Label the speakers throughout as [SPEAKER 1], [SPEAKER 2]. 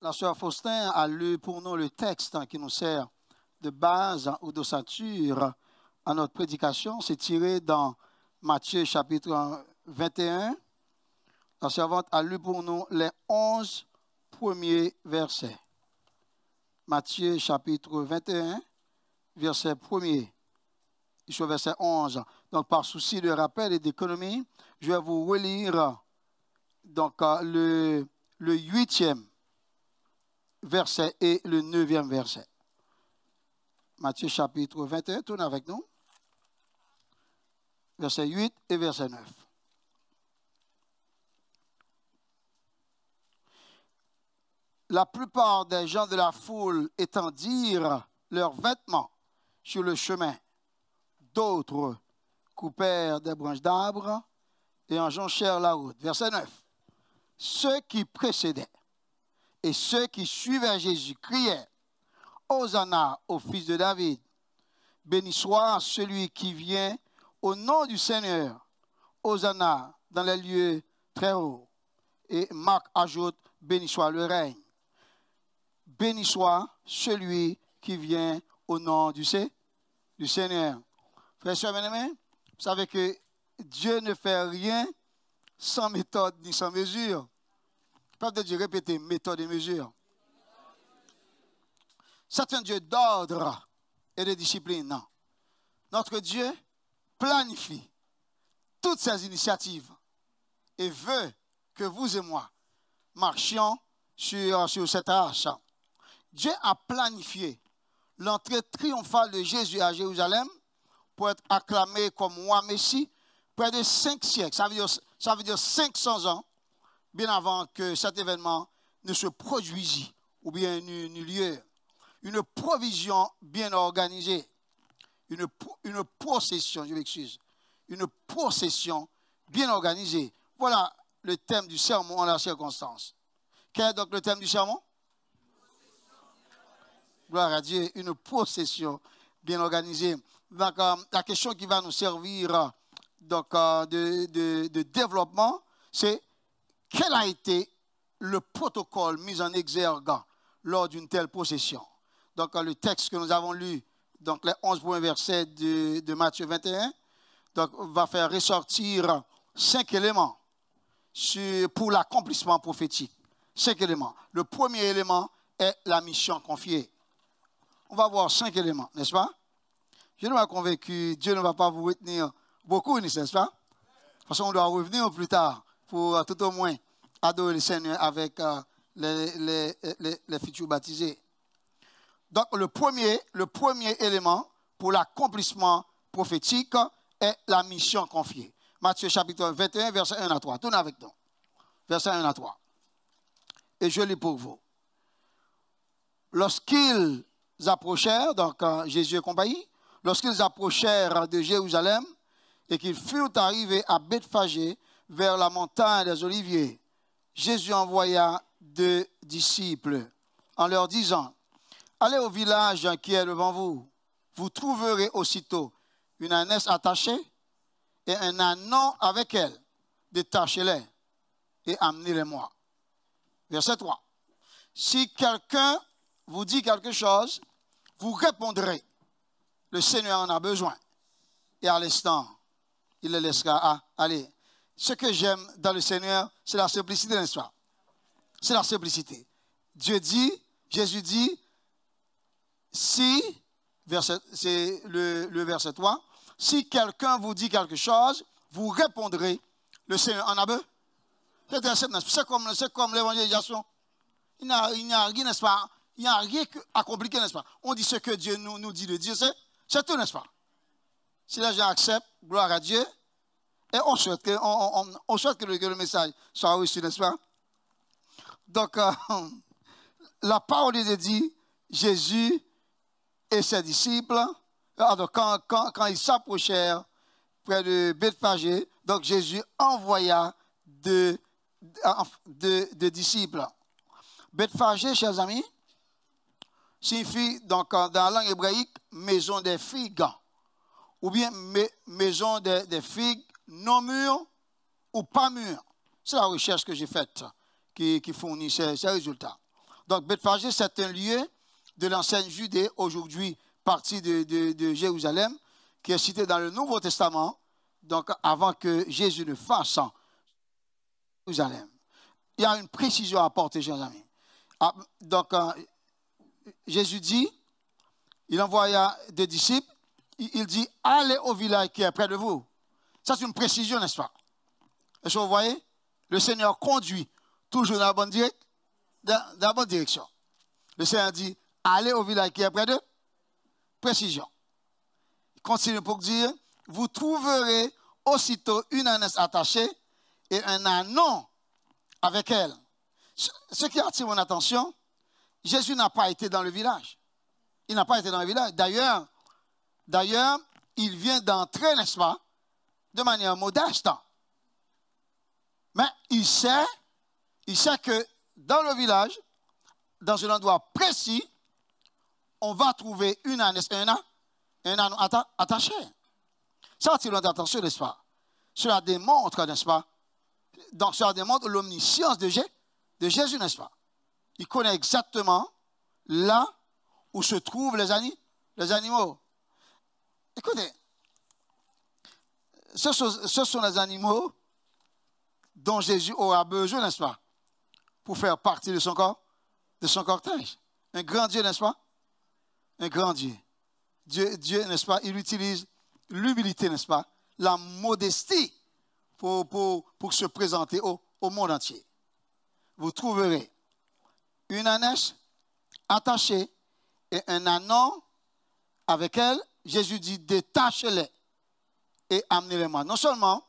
[SPEAKER 1] la sœur Faustin a lu pour nous le texte qui nous sert de base ou d'ossature à notre prédication. C'est tiré dans Matthieu chapitre 21. La servante a lu pour nous les 11 premiers versets. Matthieu chapitre 21, verset 1er, jusqu'au verset 11. Donc, par souci de rappel et d'économie, je vais vous relire donc, le 8e verset et le 9e verset. Matthieu chapitre 21, tournez avec nous. Verset 8 et verset 9. La plupart des gens de la foule étendirent leurs vêtements sur le chemin. D'autres coupèrent des branches d'arbres et en jonchèrent la route. Verset 9. Ceux qui précédaient et ceux qui suivaient Jésus criaient « Hosanna au fils de David, béni soit celui qui vient au nom du Seigneur, Hosanna dans les lieux très hauts. » Et Marc ajoute « Béni soit le règne. Béni soit celui qui vient au nom du Seigneur. » Frères et sœurs bien-aimés, vous savez que Dieu ne fait rien sans méthode ni sans mesure. Pas de Dieu répéter méthode et mesure. C'est un Dieu d'ordre et de discipline. Non. Notre Dieu planifie toutes ses initiatives et veut que vous et moi marchions sur cette arche. Dieu a planifié l'entrée triomphale de Jésus à Jérusalem pour être acclamé comme roi Messie près de 5 siècles. Ça veut dire 500 ans, bien avant que cet événement ne se produisît ou bien n'eut lieu. Une provision bien organisée, une procession, je m'excuse, une procession bien organisée. Voilà le thème du sermon en la circonstance. Quel est donc le thème du sermon? Gloire à Dieu, une procession bien organisée. Donc, la question qui va nous servir donc, de développement, c'est quel a été le protocole mis en exergue lors d'une telle procession. Donc, le texte que nous avons lu, donc les 11 premiers versets de Matthieu 21, donc, va faire ressortir 5 éléments pour l'accomplissement prophétique. 5 éléments. Le premier élément est la mission confiée. On va voir 5 éléments, n'est-ce pas? Je ne suis pas convaincu, Dieu ne va pas vous retenir beaucoup, n'est-ce pas? Parce qu'on doit revenir plus tard pour tout au moins adorer le Seigneur avec les futurs baptisés. Donc, le premier élément pour l'accomplissement prophétique est la mission confiée. Matthieu chapitre 21, verset 1 à 3. Tournez avec nous. Verset 1 à 3. Et je lis pour vous. Lorsqu'ils approchèrent, donc Jésus et compagnie, lorsqu'ils approchèrent de Jérusalem et qu'ils furent arrivés à Bethphagée vers la montagne des Oliviers, Jésus envoya 2 disciples en leur disant, allez au village qui est devant vous, vous trouverez aussitôt une ânesse attachée et un ânon avec elle, détachez-les et amenez-les-moi. Verset 3. Si quelqu'un vous dit quelque chose, vous répondrez, le Seigneur en a besoin. Et à l'instant, il le laissera aller. Ce que j'aime dans le Seigneur, c'est la simplicité, n'est-ce pas? C'est la simplicité. Jésus dit, si, c'est le verset 3, si quelqu'un vous dit quelque chose, vous répondrez, le Seigneur en a besoin. C'est comme l'évangélisation. Il n'y a rien, n'est-ce pas? Il n'y a rien à compliquer, n'est-ce pas? On dit ce que Dieu nous dit de dire, c'est tout, n'est-ce pas? Si les gens acceptent, gloire à Dieu, et on souhaite que le message soit reçu, n'est-ce pas? Donc, la parole de Dieu, Jésus et ses disciples, alors quand ils s'approchèrent près de Bethphagée, donc Jésus envoya 2 disciples. Bethphagée, chers amis, signifie donc dans la langue hébraïque maison des figues, ou bien maison des figues non mûres ou pas mûres. C'est la recherche que j'ai faite qui fournit ces résultats. Donc, Bethphagée, c'est un lieu de l'ancienne Judée, aujourd'hui partie de Jérusalem, qui est cité dans le Nouveau Testament, donc avant que Jésus ne fasse Jérusalem. Il y a une précision à apporter, chers amis. Donc, Jésus dit, il envoya des disciples, il dit, allez au village qui est près de vous. Ça, c'est une précision, n'est-ce pas? Est-ce que vous voyez? Le Seigneur conduit toujours dans la bonne direction. Le Seigneur dit, allez au village qui est près de précision. Il continue pour dire, vous trouverez aussitôt une ânesse attachée et un ânon avec elle. Ce qui attire mon attention, Jésus n'a pas été dans le village. Il n'a pas été dans le village. D'ailleurs, il vient d'entrer, n'est-ce pas, de manière modeste. Mais il sait que dans le village, dans un endroit précis, on va trouver une ânesse et un ânon attaché. Ça attire notre attention, n'est-ce pas? Cela démontre, n'est-ce pas? Donc, cela démontre l'omniscience de Jésus, n'est-ce pas? Il connaît exactement là où se trouvent les animaux. Écoutez, ce sont les animaux dont Jésus aura besoin, n'est-ce pas, pour faire partie de son cortège. Un grand Dieu, n'est-ce pas? Un grand Dieu. Dieu, n'est-ce pas, il utilise l'humilité, n'est-ce pas, la modestie pour se présenter au monde entier. Vous trouverez une ânesse attachée et un ânon avec elle. Jésus dit, détachez-les et amenez-les-moi. Non seulement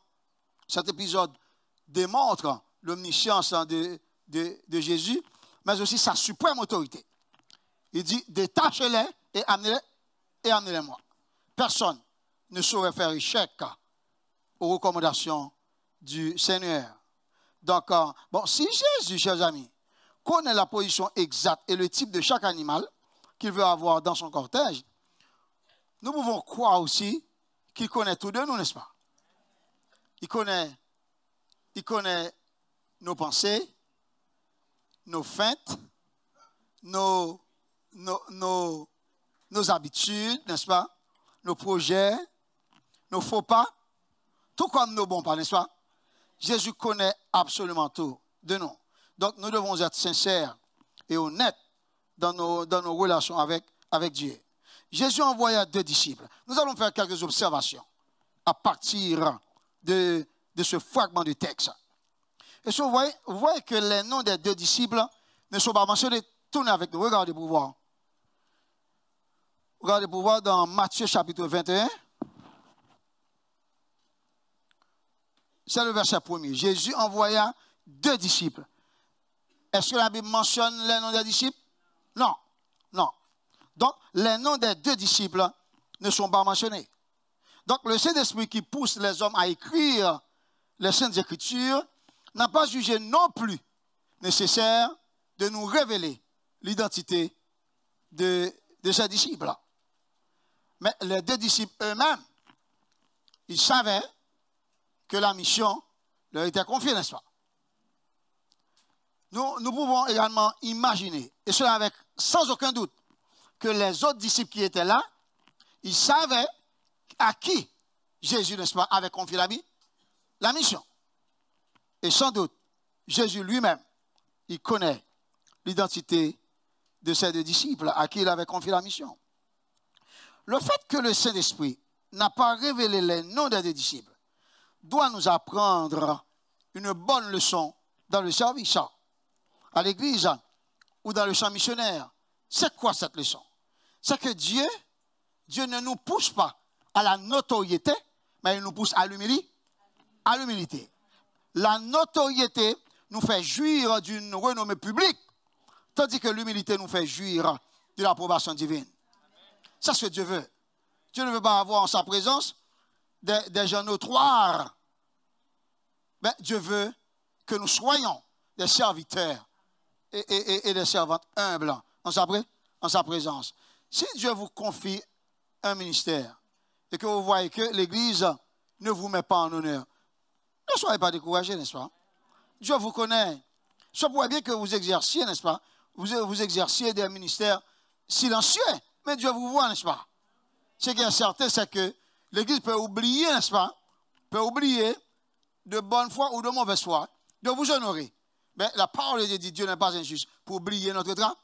[SPEAKER 1] cet épisode démontre l'omniscience de Jésus, mais aussi sa suprême autorité. Il dit, détachez-les et amenez-les-moi. Personne ne saurait faire échec aux recommandations du Seigneur. Donc, si Jésus, chers amis, connaît la position exacte et le type de chaque animal qu'il veut avoir dans son cortège, nous pouvons croire aussi qu'il connaît tout de nous, n'est-ce pas? Il connaît nos pensées, nos feintes, nos habitudes, n'est-ce pas? Nos projets, nos faux pas, tout comme nos bons pas, n'est-ce pas? Jésus connaît absolument tout de nous. Donc, nous devons être sincères et honnêtes dans nos relations avec Dieu. Jésus envoya 2 disciples. Nous allons faire quelques observations à partir de ce fragment du texte. Et vous voyez que les noms des 2 disciples ne sont pas mentionnés. Tournez avec nous, regardez pour voir. Regardez pour voir dans Matthieu chapitre 21. C'est le verset 1er. Jésus envoya 2 disciples. Est-ce que la Bible mentionne les noms des disciples? Non. Non. Donc, les noms des 2 disciples ne sont pas mentionnés. Donc, le Saint-Esprit qui pousse les hommes à écrire les Saintes Écritures n'a pas jugé non plus nécessaire de nous révéler l'identité de ces disciples. Mais les 2 disciples eux-mêmes, ils savaient que la mission leur était confiée, n'est-ce pas? Nous pouvons également imaginer, et cela avec sans aucun doute, que les autres disciples qui étaient là, ils savaient à qui Jésus, n'est-ce pas, avait confié la mission. Et sans doute, Jésus lui-même, il connaît l'identité de ces 2 disciples à qui il avait confié la mission. Le fait que le Saint-Esprit n'a pas révélé les noms des 2 disciples doit nous apprendre une bonne leçon dans le service à l'église ou dans le champ missionnaire. C'est quoi cette leçon? C'est que Dieu ne nous pousse pas à la notoriété, mais il nous pousse à l'humilité. La notoriété nous fait jouir d'une renommée publique, tandis que l'humilité nous fait jouir de l'approbation divine. C'est ce que Dieu veut. Dieu ne veut pas avoir en sa présence des gens notoires. Mais Dieu veut que nous soyons des serviteurs et des servantes humbles en sa présence. Si Dieu vous confie un ministère et que vous voyez que l'Église ne vous met pas en honneur, ne soyez pas découragés, n'est-ce pas? Dieu vous connaît. Ça pourrait bien que vous exerciez, n'est-ce pas, vous exerciez des ministères silencieux, mais Dieu vous voit, n'est-ce pas? Ce qui est certain, c'est que l'Église peut oublier, n'est-ce pas? Peut oublier de bonne foi ou de mauvaise foi, de vous honorer. Mais la parole de Dieu n'est pas injuste pour oublier notre travail.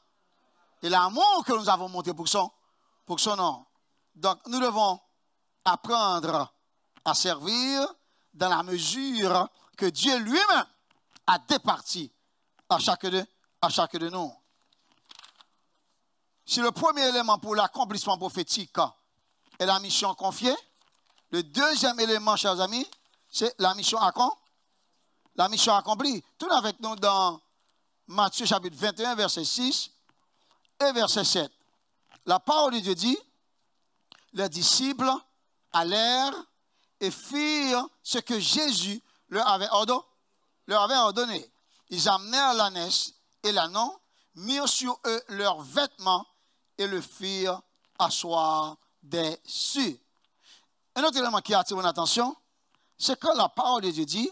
[SPEAKER 1] Et l'amour que nous avons montré pour son nom. Donc, nous devons apprendre à servir dans la mesure que Dieu lui-même a départi à chacun de nous. Si le premier élément pour l'accomplissement prophétique est la mission confiée, le deuxième élément, chers amis, c'est la mission accomplie. Tournez avec nous dans Matthieu chapitre 21, verset 6 et verset 7. La parole de Dieu dit, les disciples allèrent et firent ce que Jésus leur avait ordonné. Ils amenèrent l'ânesse et l'ânon, mirent sur eux leurs vêtements et le firent asseoir dessus. Un autre élément qui attire mon attention, c'est que la parole de Dieu dit,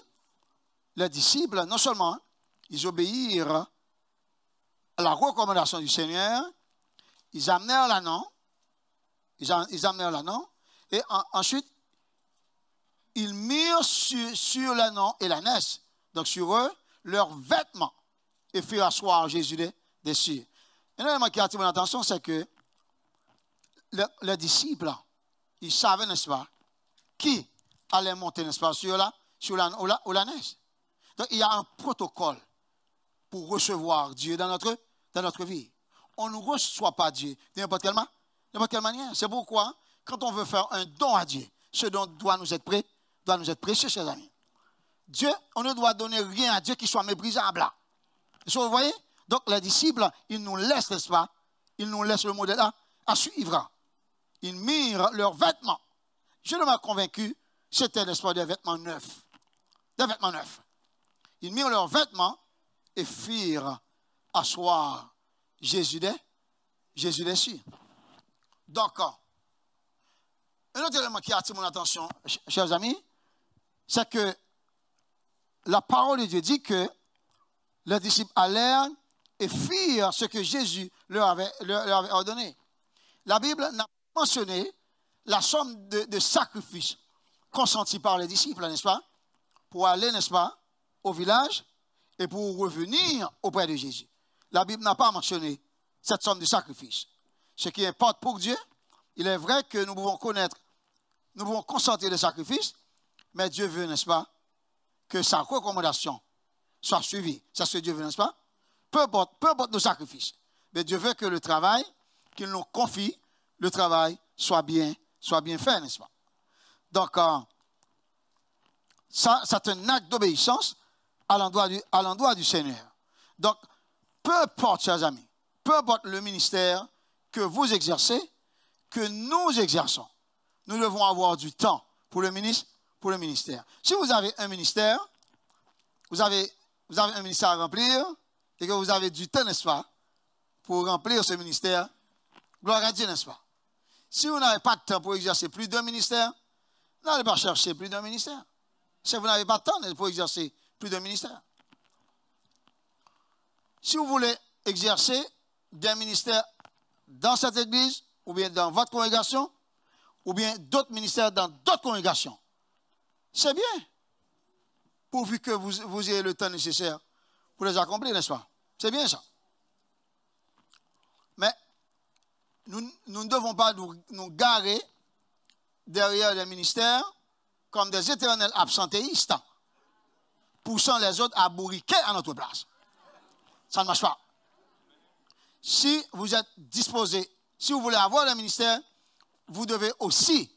[SPEAKER 1] les disciples, non seulement ils obéirent à la recommandation du Seigneur, ils amenèrent l'ânon, et ensuite, ils mirent sur l'ânon et l'ânesse, donc sur eux, leurs vêtements, et firent asseoir Jésus dessus. Un élément qui attire mon attention, c'est que les disciples, ils savaient, n'est-ce pas, qui allait monter, n'est-ce pas, sur l'ânesse. Donc, il y a un protocole pour recevoir Dieu dans notre vie. On ne reçoit pas Dieu de n'importe quelle manière. C'est pourquoi, quand on veut faire un don à Dieu, ce don doit nous être précieux, chers amis. Dieu, on ne doit donner rien à Dieu qui soit méprisable. Est-ce que vous voyez? Donc, les disciples, ils nous laissent, n'est-ce pas? Ils nous laissent le modèle à suivre. Ils mirent leurs vêtements. Je ne m'ai convaincu, c'était, n'est-ce pas, des vêtements neufs. Des vêtements neufs. Ils mirent leurs vêtements et firent asseoir Jésus dessus. Donc, un autre élément qui attire mon attention, chers amis, c'est que la parole de Dieu dit que les disciples allèrent et firent ce que Jésus leur avait ordonné. La Bible n'a pas mentionné la somme de sacrifices consentis par les disciples, n'est-ce pas, pour aller, n'est-ce pas, au village et pour revenir auprès de Jésus. La Bible n'a pas mentionné cette somme de sacrifices. Ce qui importe pour Dieu, il est vrai que nous pouvons consentir les sacrifices, mais Dieu veut, n'est-ce pas, que sa recommandation soit suivie. C'est ce que Dieu veut, n'est-ce pas? Peu importe nos sacrifices. Mais Dieu veut que le travail qu'il nous confie, le travail soit bien fait, n'est-ce pas? Donc, ça, c'est un acte d'obéissance à l'endroit du Seigneur. Donc, peu importe, chers amis, peu importe le ministère que vous exercez, que nous exerçons, nous devons avoir du temps pour le ministère. Si vous avez un ministère, vous avez un ministère à remplir et que vous avez du temps, n'est-ce pas, pour remplir ce ministère, gloire à Dieu, n'est-ce pas? Si vous n'avez pas de temps pour exercer plus d'un ministère, n'allez pas chercher plus d'un ministère. Si vous n'avez pas de temps pour exercer plus d'un ministère. Si vous voulez exercer d'un ministère dans cette église, ou bien dans votre congrégation, ou bien d'autres ministères dans d'autres congrégations, c'est bien. Pourvu que vous ayez le temps nécessaire pour les accomplir, n'est-ce pas? C'est bien ça. Mais nous ne devons pas nous garer derrière les ministères comme des éternels absentéistes, poussant les autres à bourriquer à notre place. Ça ne marche pas. Si vous êtes disposé, si vous voulez avoir le ministère, vous devez aussi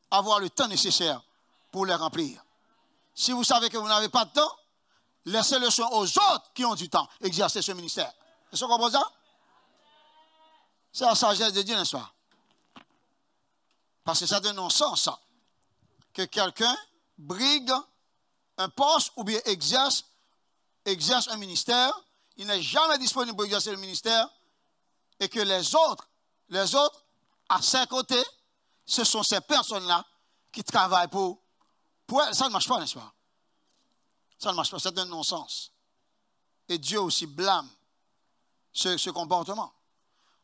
[SPEAKER 1] avoir le temps nécessaire pour les remplir. Si vous savez que vous n'avez pas de temps, laissez le soin aux autres qui ont du temps exercer ce ministère. Est-ce que vous comprenez ça? C'est la sagesse de Dieu, n'est-ce pas? Parce que c'est un non-sens que quelqu'un brigue un poste ou bien exerce un ministère, il n'est jamais disponible pour exercer le ministère et que les autres, à ses côtés, ce sont ces personnes-là qui travaillent pour elle. Ça ne marche pas, n'est-ce pas? Ça ne marche pas, c'est un non-sens. Et Dieu aussi blâme ce comportement.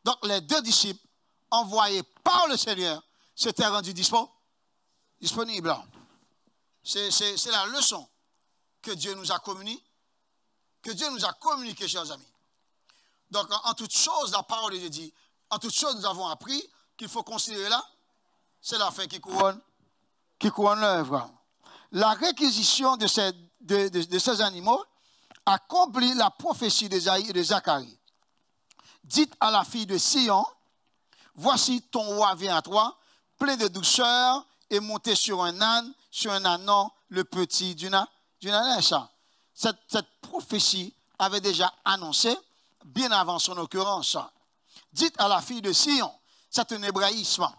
[SPEAKER 1] Donc les deux disciples envoyés par le Seigneur s'étaient rendus disponibles. C'est la leçon que Dieu nous a communiquée, chers amis. Donc en toute chose, la parole de Dieu dit, en toute chose nous avons appris qu'il faut considérer là, c'est la fin qui couronne l'œuvre. La réquisition de ces animaux accomplit la prophétie d'Ésaïe et de Zacharie. Dites à la fille de Sion, voici ton roi vient à toi, plein de douceur et monté sur un ânon, le petit d'une ânesse. Cette prophétie avait déjà annoncé, bien avant son occurrence. Dites à la fille de Sion, c'est un hébraïsme.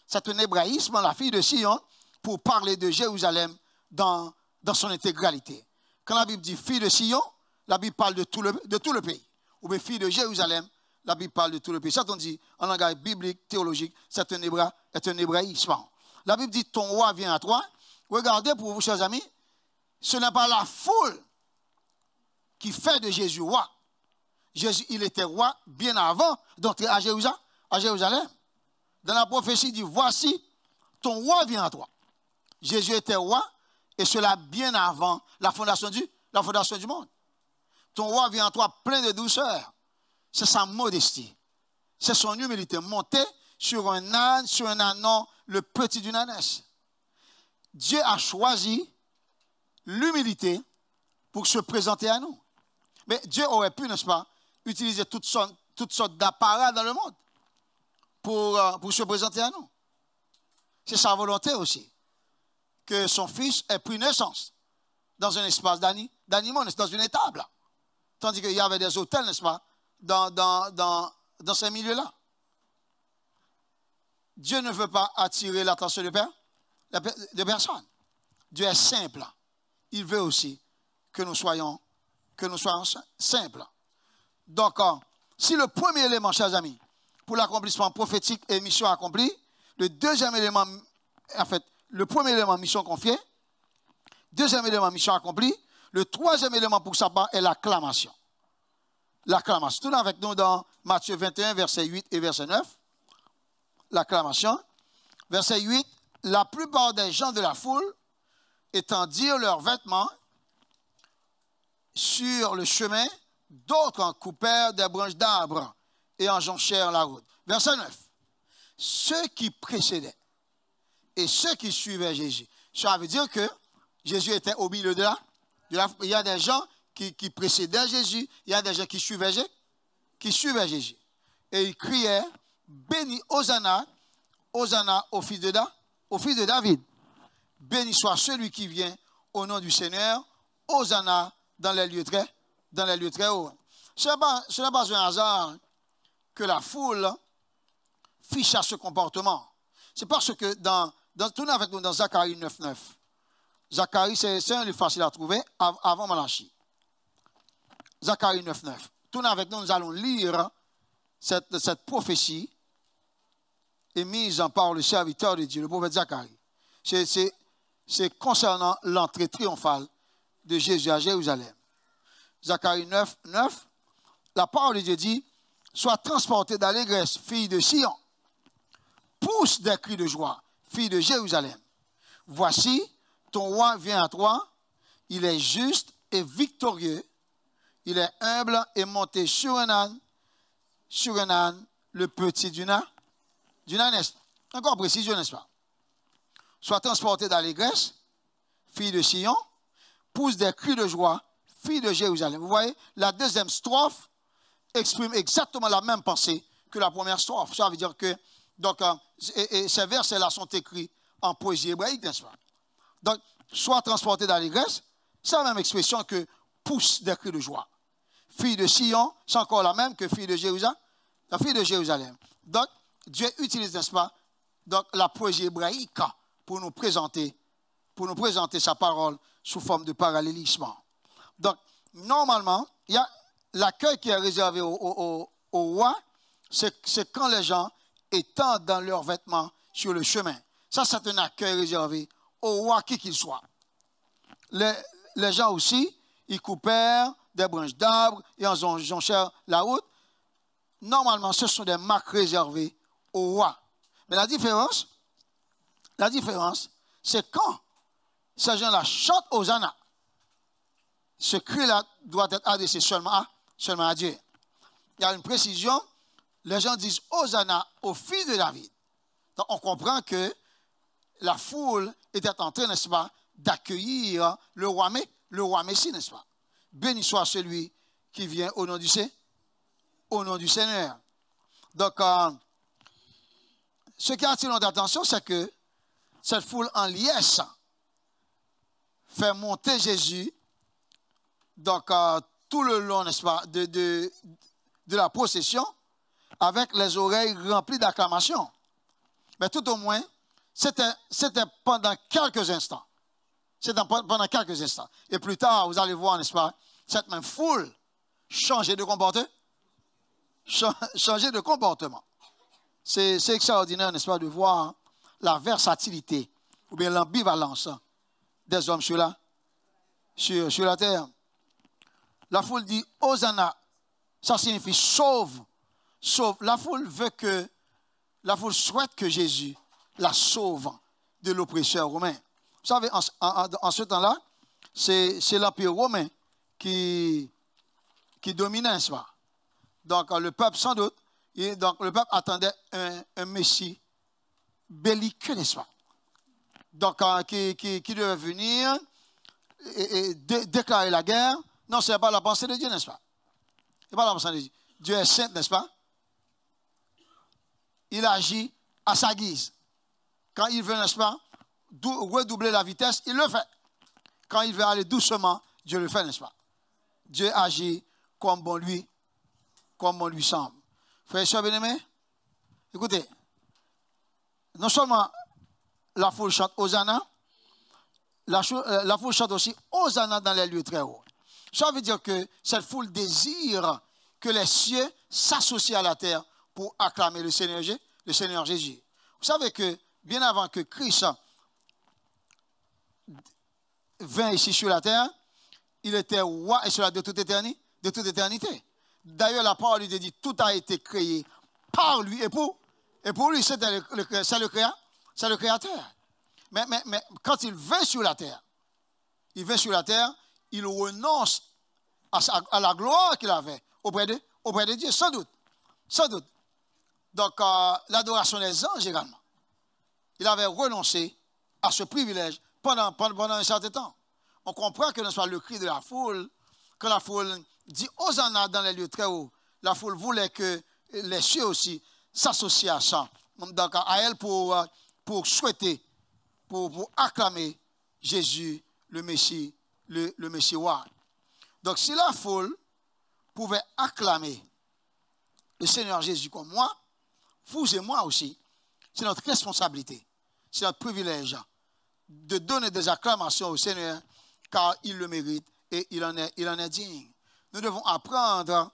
[SPEAKER 1] C'est un hébraïsme, la fille de Sion, pour parler de Jérusalem dans son intégralité. Quand la Bible dit fille de Sion, la Bible parle de tout le pays. Ou bien fille de Jérusalem, la Bible parle de tout le pays. Ça, on dit en langage biblique, théologique, c'est un hébraïsme. La Bible dit ton roi vient à toi. Regardez pour vous, chers amis, ce n'est pas la foule qui fait de Jésus roi. Jésus, il était roi bien avant d'entrer à Jérusalem. Dans la prophétie, il dit voici ton roi vient à toi. Jésus était roi et cela bien avant la fondation du monde. Ton roi vient à toi plein de douceur. C'est sa modestie. C'est son humilité. Monté sur un ânon, le petit d'une ânesse. Dieu a choisi l'humilité pour se présenter à nous. Mais Dieu aurait pu, n'est-ce pas, utiliser toutes sortes d'appareils dans le monde pour se présenter à nous. C'est sa volonté aussi que son fils ait pris naissance dans un espace d'animaux, dans une étable. Tandis qu'il y avait des hôtels, n'est-ce pas, dans ces milieux-là. Dieu ne veut pas attirer l'attention de personne. Dieu est simple. Il veut aussi que nous soyons simples. Donc, si le premier élément, chers amis, pour l'accomplissement prophétique et mission accomplie, le deuxième élément, en fait, le premier élément, mission confiée, deuxième élément, mission accomplie, le troisième élément pour sa part est l'acclamation. L'acclamation. Tournez avec nous dans Matthieu 21, verset 8 et verset 9. L'acclamation. Verset 8. La plupart des gens de la foule étendirent leurs vêtements sur le chemin, d'autres en coupèrent des branches d'arbres et en jonchèrent la route. Verset 9. Ceux qui précédaient et ceux qui suivaient Jésus. Ça veut dire que Jésus était au milieu de la il y a des gens qui précédaient Jésus, il y a des gens qui suivaient Jésus. Et ils criaient, béni Hosanna, Hosanna au fils de David. Béni soit celui qui vient au nom du Seigneur, Hosanna dans les lieux très hauts. Ce n'est pas un hasard que la foule fiche à ce comportement. C'est parce que tournez avec nous dans Zacharie 9.9. Zacharie, c'est un livre facile à trouver avant Malachie. Zacharie 9.9. Tournez avec nous, nous allons lire cette prophétie émise par le serviteur de Dieu, le prophète Zacharie. C'est concernant l'entrée triomphale de Jésus à Jérusalem. Zacharie 9.9. La parole de Dieu dit, sois transporté d'allégresse, fille de Sion. Pousse des cris de joie, fille de Jérusalem. Voici, ton roi vient à toi, il est juste et victorieux, il est humble et monté sur un âne, le petit d'une ânesse. Encore précision, n'est-ce pas? Sois transporté d'allégresse, fille de Sion, pousse des cris de joie, fille de Jérusalem. Vous voyez, la deuxième strophe exprime exactement la même pensée que la première strophe. Ça veut dire que, donc, ces versets-là sont écrits en poésie hébraïque, n'est-ce pas? Donc, sois transporté d'allégresse, c'est la même expression que pousse des cris de joie. Fille de Sion, c'est encore la même que fille de Jérusalem. La fille de Jérusalem. Donc, Dieu utilise, n'est-ce pas, donc, la poésie hébraïque pour nous présenter sa parole sous forme de parallélisme. Donc, normalement, il y a l'accueil qui est réservé au roi, c'est quand les gens étendent dans leurs vêtements sur le chemin. Ça, c'est un accueil réservé au roi qui qu'il soit. Les gens aussi, ils coupèrent des branches d'arbres et en jonchèrent la route. normalement, ce sont des marques réservées au roi. Mais la différence, c'est quand ces gens-là chantent Hosanna. Ce cri-là doit être adressé seulement à Dieu. Il y a une précision. Les gens disent Hosanna au fils de David. Donc, on comprend que la foule était en train, n'est-ce pas, d'accueillir le roi Messie, n'est-ce pas? Béni soit celui qui vient au nom du Seigneur. Donc, ce qui attire notre attention, c'est que cette foule en liesse fait monter Jésus, donc tout le long, n'est-ce pas, de la procession, avec les oreilles remplies d'acclamations. Mais tout au moins, c'était pendant quelques instants. C'était pendant quelques instants. Et plus tard, vous allez voir, n'est-ce pas, cette même foule changer de comportement. Changer de comportement. C'est extraordinaire, n'est-ce pas, de voir la versatilité ou bien l'ambivalence des hommes sur la terre. La foule dit Hosanna, ça signifie sauve. Sauve. La foule souhaite que Jésus la sauve de l'oppresseur romain. Vous savez, en ce temps-là, c'est l'Empire romain qui dominait, n'est-ce pas? Donc, le peuple, sans doute, donc le peuple attendait un Messie belliqueux, n'est-ce pas? Donc, qui devait venir et déclarer la guerre. Non, ce n'est pas la pensée de Dieu, n'est-ce pas? Ce n'est pas la pensée de Dieu. Dieu est saint, n'est-ce pas? Il agit à sa guise. Quand il veut, n'est-ce pas, redoubler la vitesse, il le fait. Quand il veut aller doucement, Dieu le fait, n'est-ce pas? Dieu agit comme bon lui semble. Frères et sœurs bien-aimés, écoutez, non seulement la foule chante Hosanna, la foule chante aussi Hosanna dans les lieux très hauts. Ça veut dire que cette foule désire que les cieux s'associent à la terre pour acclamer le Seigneur Jésus. Vous savez que bien avant que Christ vint ici sur la terre, il était roi et cela de toute éternité. D'ailleurs, la parole de Dieu dit tout a été créé par lui et pour lui, c'est le Créateur. Mais quand il vint sur la terre, il renonce à la gloire qu'il avait auprès de Dieu, sans doute. Donc, l'adoration des anges également. Il avait renoncé à ce privilège pendant un certain temps. On comprend que ce soit le cri de la foule, quand la foule dit Hosanna dans les lieux très hauts, la foule voulait que les cieux aussi s'associent à ça. Donc, à elle pour souhaiter, pour acclamer Jésus, le Messie roi. Donc, si la foule pouvait acclamer le Seigneur Jésus comme moi, vous et moi aussi, c'est notre responsabilité, c'est notre privilège de donner des acclamations au Seigneur car il le mérite et il en est digne. Nous devons apprendre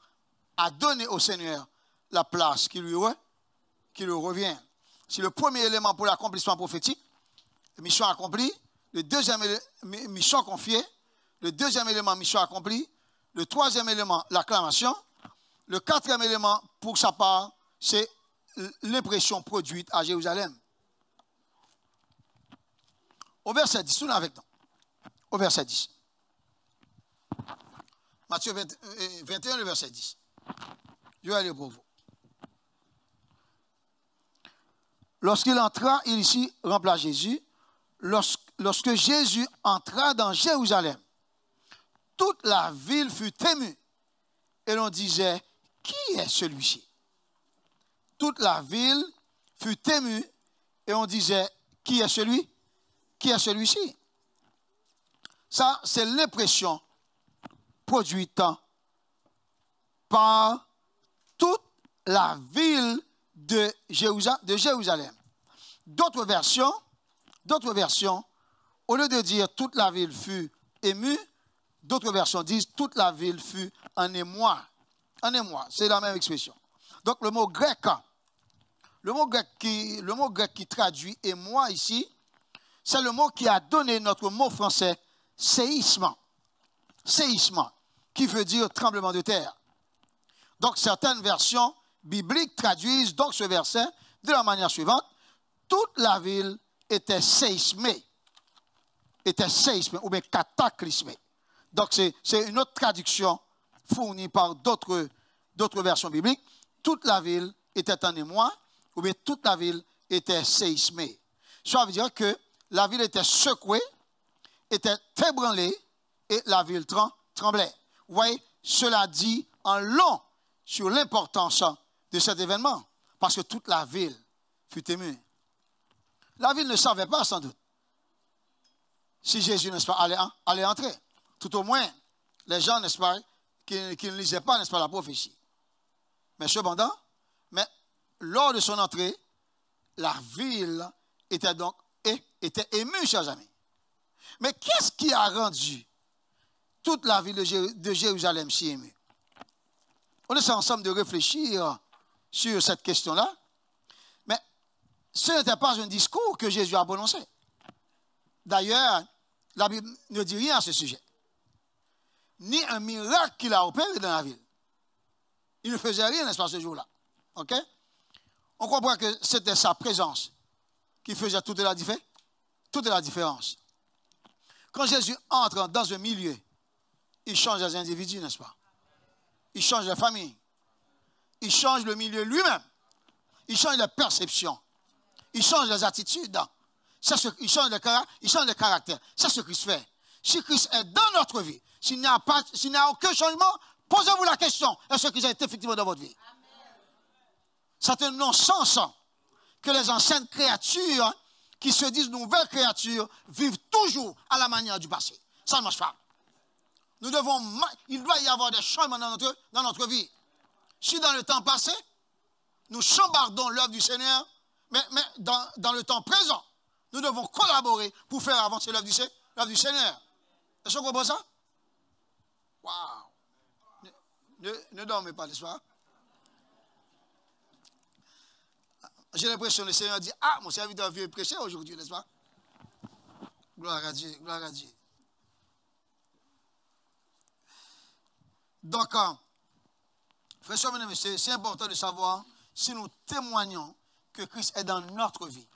[SPEAKER 1] à donner au Seigneur la place qui lui revient. C'est le premier élément pour l'accomplissement prophétique, mission accomplie. Le deuxième mission confiée. Le deuxième élément, mission accomplie. Le troisième élément, l'acclamation. Le quatrième élément, pour sa part, c'est l'impression produite à Jérusalem. Au verset 10, tournez avec nous. Au verset 10. Matthieu 21, le verset 10. Je vais aller pour vous. Lorsqu'il entra, il ici remplace Jésus. Lorsque Jésus entra dans Jérusalem, toute la ville fut émue. Et l'on disait, qui est celui-ci? Toute la ville fut émue et on disait, qui est celui-ci? Ça, c'est l'impression produite par toute la ville de Jérusalem. D'autres versions, au lieu de dire toute la ville fut émue, d'autres versions disent toute la ville fut en émoi. En émoi, c'est la même expression. Donc le mot grec qui traduit émoi ici, c'est le mot qui a donné notre mot français séisme. Séisme, qui veut dire tremblement de terre. Donc certaines versions bibliques traduisent donc ce verset de la manière suivante. Toute la ville était séismée ou bien cataclysmée. Donc c'est une autre traduction fournie par d'autres versions bibliques. Toute la ville était en émoi ou bien toute la ville était séismée. Ça veut dire que la ville était secouée, était ébranlée et la ville tremblait. Vous voyez, cela dit en long sur l'importance de cet événement parce que toute la ville fut émue. La ville ne savait pas sans doute si Jésus, n'est-ce pas, allait entrer. Tout au moins, les gens, n'est-ce pas, qui ne lisaient pas, n'est-ce pas, la prophétie. Mais cependant, lors de son entrée, la ville était donc était émue, chers amis. Mais qu'est-ce qui a rendu toute la ville de Jérusalem si émue? On essaie ensemble de réfléchir sur cette question-là. Mais ce n'était pas un discours que Jésus a prononcé. D'ailleurs, la Bible ne dit rien à ce sujet. Ni un miracle qu'il a opéré dans la ville. Il ne faisait rien, n'est-ce pas, ce jour-là. OK? On comprend que c'était sa présence qui faisait toute la différence. Quand Jésus entre dans un milieu, il change les individus, n'est-ce pas? Il change les familles. Il change le milieu lui-même. Il change les perceptions. Il change les attitudes. Il change le caractère. C'est ce que Christ fait. Si Christ est dans notre vie, s'il n'y a aucun changement, posez-vous la question, est-ce que Christ est effectivement dans votre vie? C'est un non-sens que les anciennes créatures qui se disent nouvelles créatures vivent toujours à la manière du passé. Ça ne marche pas. Il doit y avoir des changements dans notre vie. Si dans le temps passé, nous chambardons l'œuvre du Seigneur, mais dans le temps présent, nous devons collaborer pour faire avancer l'œuvre du Seigneur. Est-ce que vous comprenez ça? Waouh! Ne dormez pas le soir. J'ai l'impression que le Seigneur dit, ah, mon serviteur vient prêcher aujourd'hui, n'est-ce pas? Gloire à Dieu, gloire à Dieu. Donc, frères et sœurs, c'est important de savoir, si nous témoignons que Christ est dans notre vie,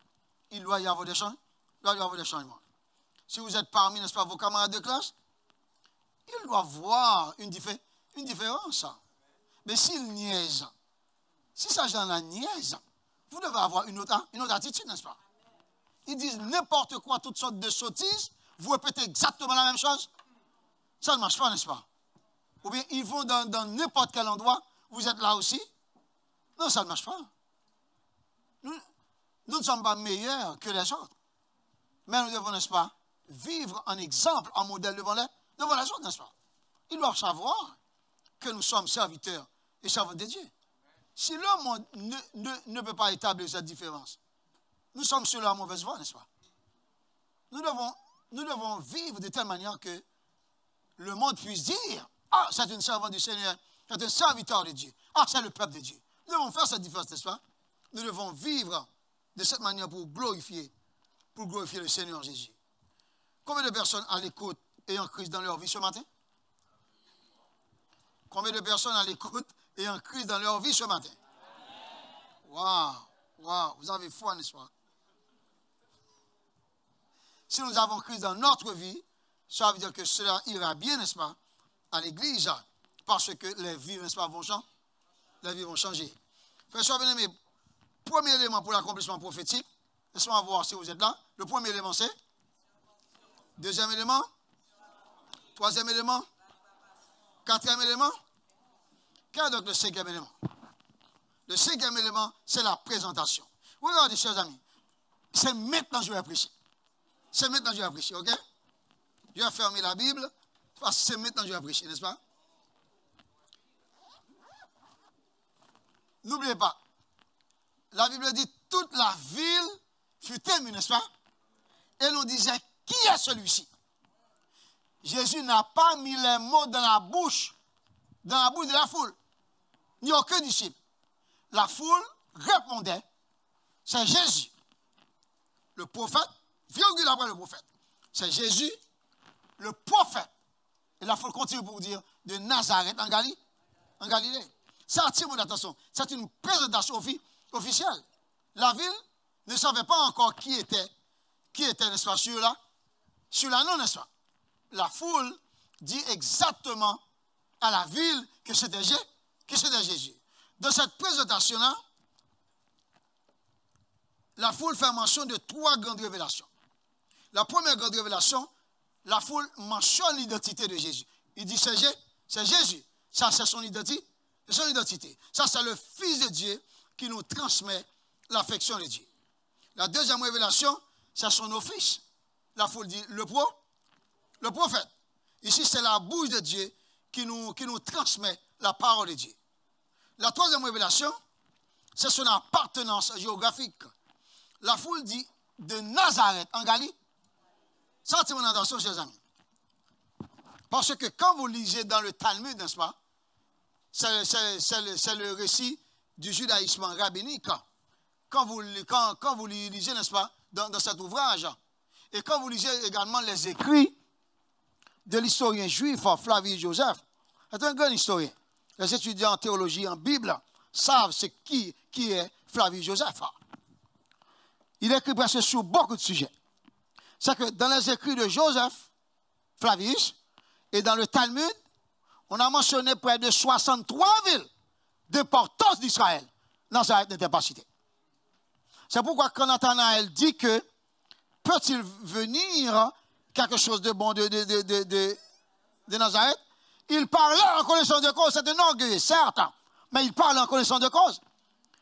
[SPEAKER 1] il doit y avoir des changements. Si vous êtes parmi, n'est-ce pas, vos camarades de classe, ils doivent voir une différence. Mais s'ils niaisent, si ça dans la niaise, vous devez avoir une autre attitude, n'est-ce pas? Ils disent n'importe quoi, toutes sortes de sottises, vous répétez exactement la même chose. Ça ne marche pas, n'est-ce pas? Ou bien ils vont dans n'importe quel endroit, vous êtes là aussi. Non, ça ne marche pas. Nous ne sommes pas meilleurs que les autres. Mais nous devons, n'est-ce pas, vivre en exemple, en modèle devant les autres, n'est-ce pas? Ils doivent savoir que nous sommes serviteurs et servants de Dieu. Si l'homme ne peut pas établir cette différence, nous sommes sur la mauvaise voie, n'est-ce pas? Nous devons vivre de telle manière que le monde puisse dire, ah, c'est une servante du Seigneur, c'est un serviteur de Dieu, ah, c'est le peuple de Dieu. Nous devons faire cette différence, n'est-ce pas? Nous devons vivre de cette manière pour glorifier le Seigneur Jésus. Combien de personnes à l'écoute ayant Christ dans leur vie ce matin? Combien de personnes à l'écoute ayant Christ dans leur vie ce matin? Waouh, vous avez foi, n'est-ce pas? Si nous avons Christ dans notre vie, ça veut dire que cela ira bien, n'est-ce pas, à l'église, parce que les vies, n'est-ce pas, vont changer. Frères et sœurs bien-aimés, premier élément pour l'accomplissement prophétique, laissez-moi voir si vous êtes là. Le premier élément, c'est? Deuxième élément? Troisième élément? Quatrième élément? Quel est donc le cinquième élément? Le cinquième élément, c'est la présentation. Vous regardez, chers amis, c'est maintenant que je vais prêcher. C'est maintenant que je vais prêcher, ok? Je vais fermer la Bible, parce que c'est maintenant que je vais prêcher, n'est-ce pas? N'oubliez pas, la Bible dit toute la ville fut émue, n'est-ce pas? Et l'on disait, qui est celui-ci? Jésus n'a pas mis les mots dans la bouche de la foule, ni aucun disciple. La foule répondait, c'est Jésus, le prophète, virgule après le prophète. C'est Jésus, le prophète. Et la foule continue pour dire, de Nazareth en Galilée. Ça attire mon attention. C'est une présentation officielle. La ville ne savait pas encore qui était, n'est-ce pas, sur l'anneau, n'est-ce pas? La foule dit exactement à la ville que c'était Jésus. Dans cette présentation-là, la foule fait mention de 3 grandes révélations. La première grande révélation, la foule mentionne l'identité de Jésus. Il dit c'est Jésus. Ça, c'est son identité. Ça, c'est le Fils de Dieu qui nous transmet l'affection de Dieu. La deuxième révélation, c'est son office. La foule dit le prophète. Ici, c'est la bouche de Dieu qui nous transmet la parole de Dieu. La troisième révélation, c'est son appartenance géographique. La foule dit de Nazareth en Galilée. Ça, c'est mon attention, chers amis. Parce que quand vous lisez dans le Talmud, n'est-ce pas, c'est le récit du judaïsme rabbinique. Quand vous lisez, n'est-ce pas, dans cet ouvrage, et quand vous lisez également les écrits de l'historien juif Flavius Joseph, c'est un grand historien. Les étudiants en théologie, en Bible, savent qui est Flavius Joseph. Il écrit presque sur beaucoup de sujets. C'est que dans les écrits de Joseph, Flavius, et dans le Talmud, on a mentionné près de 63 villes d'importance d'Israël. Nazareth n'était pas cité. C'est pourquoi quand Nathanaël dit que peut-il venir quelque chose de bon de Nazareth, il parlait en connaissance de cause. C'est un orgueil, certes, mais il parle en connaissance de cause.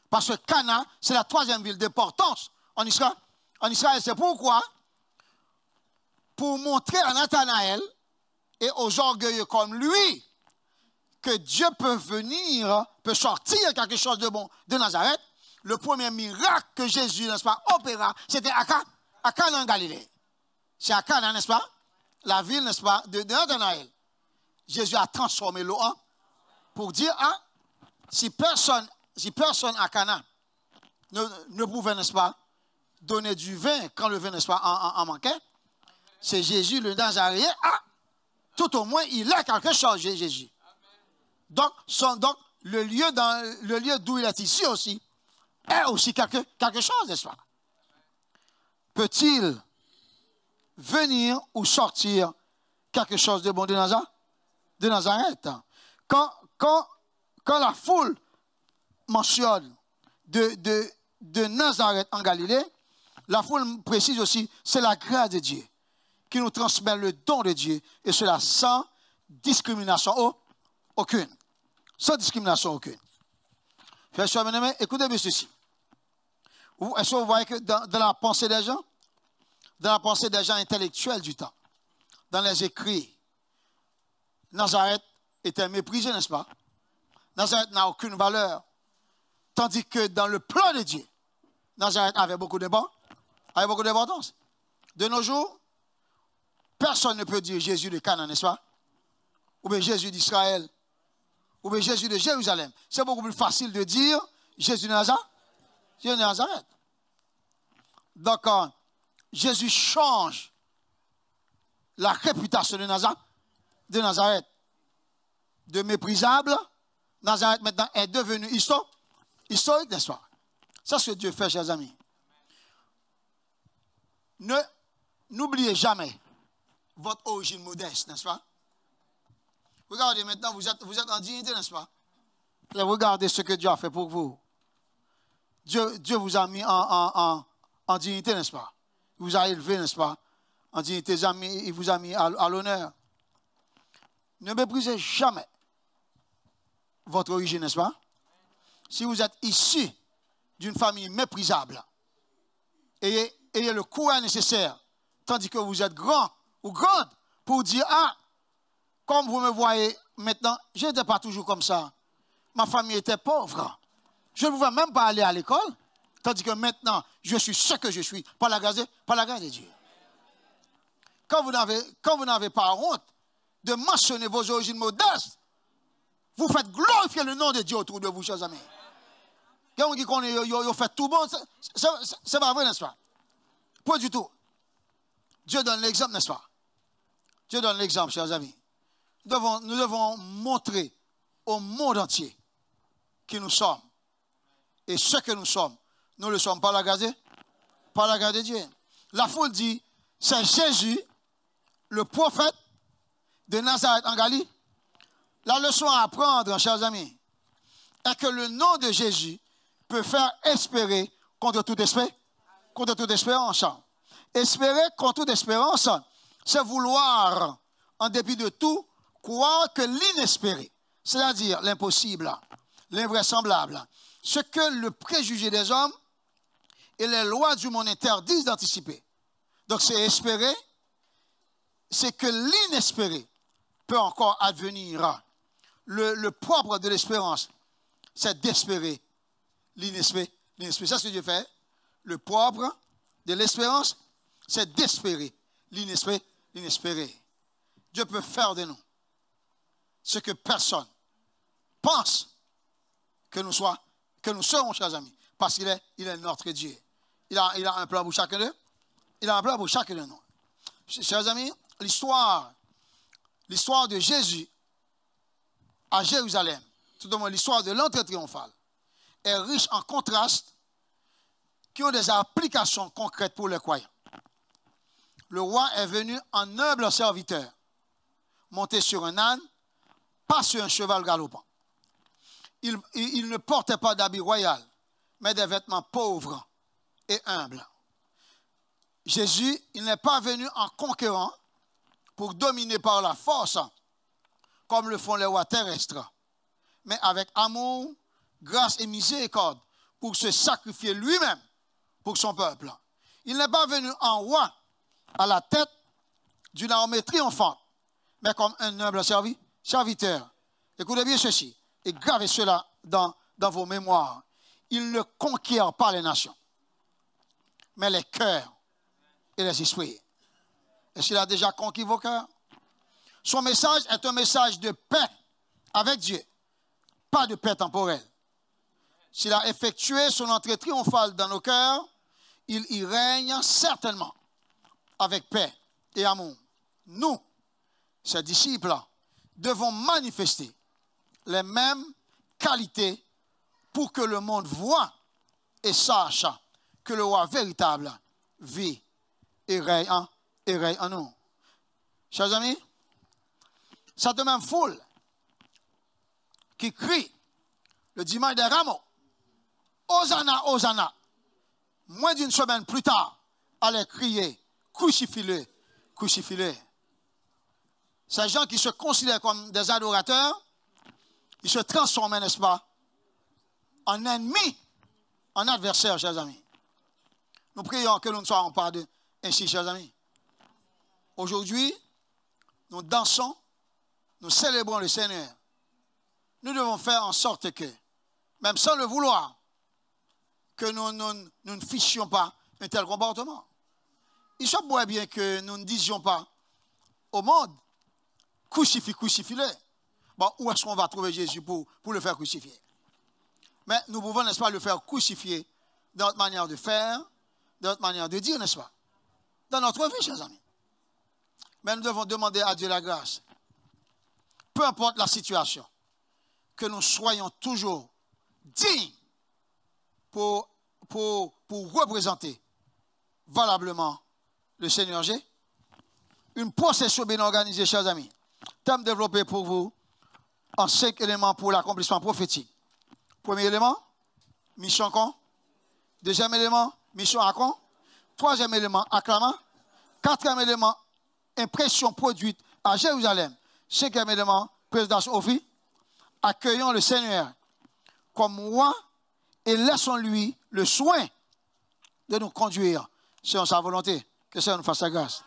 [SPEAKER 1] Parce que Cana, c'est la 3e ville d'importance en Israël. C'est pourquoi, pour montrer à Nathanaël et aux orgueilleux comme lui, que Dieu peut venir, peut sortir quelque chose de bon de Nazareth, le premier miracle que Jésus, n'est-ce pas, opéra, c'était à Cana en Galilée. C'est à Cana, n'est-ce pas, la ville, n'est-ce pas, de Nathanaël. Jésus a transformé l'eau en pour dire, si personne à Cana ne pouvait, n'est-ce pas, donner du vin quand le vin, n'est-ce pas, en manquait, c'est Jésus le Nazaréen. Tout au moins, il a quelque chose, Jésus. Donc le lieu d'où il est ici aussi, est aussi quelque chose, n'est-ce pas? Peut-il venir ou sortir quelque chose de bon de Nazareth? Quand la foule mentionne de Nazareth en Galilée, la foule précise aussi, c'est la grâce de Dieu qui nous transmet le don de Dieu, et cela sans discrimination aucune. Sans discrimination aucune. Frères et sœurs bien-aimés, écoutez bien ceci. Est-ce que vous voyez que dans la pensée des gens intellectuels du temps, dans les écrits, Nazareth était méprisé, n'est-ce pas? Nazareth n'a aucune valeur. Tandis que dans le plan de Dieu, Nazareth avait beaucoup d'importance. De nos jours, personne ne peut dire Jésus de Canaan, n'est-ce pas? Ou bien Jésus d'Israël, ou bien Jésus de Jérusalem. C'est beaucoup plus facile de dire Jésus de Nazareth. Donc, Jésus change la réputation de Nazareth. De méprisable, Nazareth maintenant est devenu historique, n'est-ce pas? C'est ce que Dieu fait, chers amis. N'oubliez jamais votre origine modeste, n'est-ce pas? Regardez maintenant, vous êtes en dignité, n'est-ce pas? Et regardez ce que Dieu a fait pour vous. Dieu vous a mis en dignité, n'est-ce pas? Il vous a élevé, n'est-ce pas? En dignité, il vous a mis à l'honneur. Ne méprisez jamais votre origine, n'est-ce pas? Si vous êtes issu d'une famille méprisable, ayez le courage nécessaire, tandis que vous êtes grand ou grande, pour dire, comme vous me voyez maintenant, je n'étais pas toujours comme ça. Ma famille était pauvre. Je ne pouvais même pas aller à l'école, tandis que maintenant, je suis ce que je suis, par la grâce de Dieu. Quand vous n'avez pas honte de mentionner vos origines modestes, vous faites glorifier le nom de Dieu autour de vous, chers amis. Quelqu'un qui connaît, vous faites tout bon, c'est pas vrai, n'est-ce pas? Pas du tout. Dieu donne l'exemple, n'est-ce pas? Dieu donne l'exemple, chers amis. Nous devons montrer au monde entier qui nous sommes. Et ce que nous sommes, nous le sommes par la grâce de Dieu. La foule dit, c'est Jésus, le prophète de Nazareth en Galilée. La leçon à apprendre, chers amis, est que le nom de Jésus peut faire espérer contre toute espérance. Espérer contre toute espérance, c'est vouloir, en dépit de tout, croire que l'inespéré, c'est-à-dire l'impossible, l'invraisemblable, ce que le préjugé des hommes et les lois du monde interdisent d'anticiper. Donc c'est espérer, c'est que l'inespéré peut encore advenir. Le propre de l'espérance, c'est d'espérer l'inespéré. C'est ce que Dieu fait. Le propre de l'espérance, c'est d'espérer l'inespéré. Dieu peut faire de nous ce que personne pense que nous serons, chers amis, parce qu'il est notre Dieu. Il a un plan pour chacun d'eux. Il a un plan pour chacun de nous. Chers amis, l'histoire de Jésus à Jérusalem, tout au moins l'histoire de l'entrée triomphale, est riche en contrastes qui ont des applications concrètes pour les croyants. Le roi est venu en humble serviteur, monté sur un âne, pas sur un cheval galopant. Il ne portait pas d'habit royal, mais des vêtements pauvres et humbles. Jésus, il n'est pas venu en conquérant pour dominer par la force, comme le font les rois terrestres, mais avec amour, grâce et miséricorde, pour se sacrifier lui-même pour son peuple. Il n'est pas venu en roi à la tête d'une armée triomphante, mais comme un humble serviteur. Écoutez bien ceci, et gravez cela dans vos mémoires. Il ne conquiert pas les nations, mais les cœurs et les esprits. Est-ce qu'il a déjà conquis vos cœurs? Son message est un message de paix avec Dieu, pas de paix temporelle. S'il a effectué son entrée triomphale dans nos cœurs, il y règne certainement avec paix et amour. Nous, ses disciples, devons manifester les mêmes qualités pour que le monde voie et sache que le roi véritable vit et règne en nous. Chers amis, cette même foule qui crie le dimanche des Rameaux, Hosanna, Hosanna, moins d'une semaine plus tard, allait crier, crucifie-le, crucifie-le. Ces gens qui se considèrent comme des adorateurs, ils se transforment, n'est-ce pas, en ennemis, en adversaires, chers amis. Nous prions que nous ne soyons pas ainsi, chers amis. Aujourd'hui, nous dansons, nous célébrons le Seigneur. Nous devons faire en sorte que, même sans le vouloir, que nous ne fichions pas un tel comportement. Il serait bien que nous ne disions pas au monde, crucifie, crucifie-le. Bon, où est-ce qu'on va trouver Jésus pour le faire crucifier? Mais nous pouvons, n'est-ce pas, le faire crucifier dans notre manière de faire, dans notre manière de dire, n'est-ce pas? Dans notre vie, chers amis. Mais nous devons demander à Dieu la grâce. Peu importe la situation, que nous soyons toujours dignes pour représenter valablement le Seigneur Jésus. Une procession bien organisée, chers amis. Thème développé pour vous en 5 éléments pour l'accomplissement prophétique. Premier élément, mission con. Deuxième élément, mission à con. Troisième élément, acclamant. Quatrième élément, impression produite à Jérusalem. Cinquième élément, présidence au fil. Accueillons le Seigneur comme roi et laissons-lui le soin de nous conduire selon sa volonté. Que le Seigneur nous fasse sa grâce.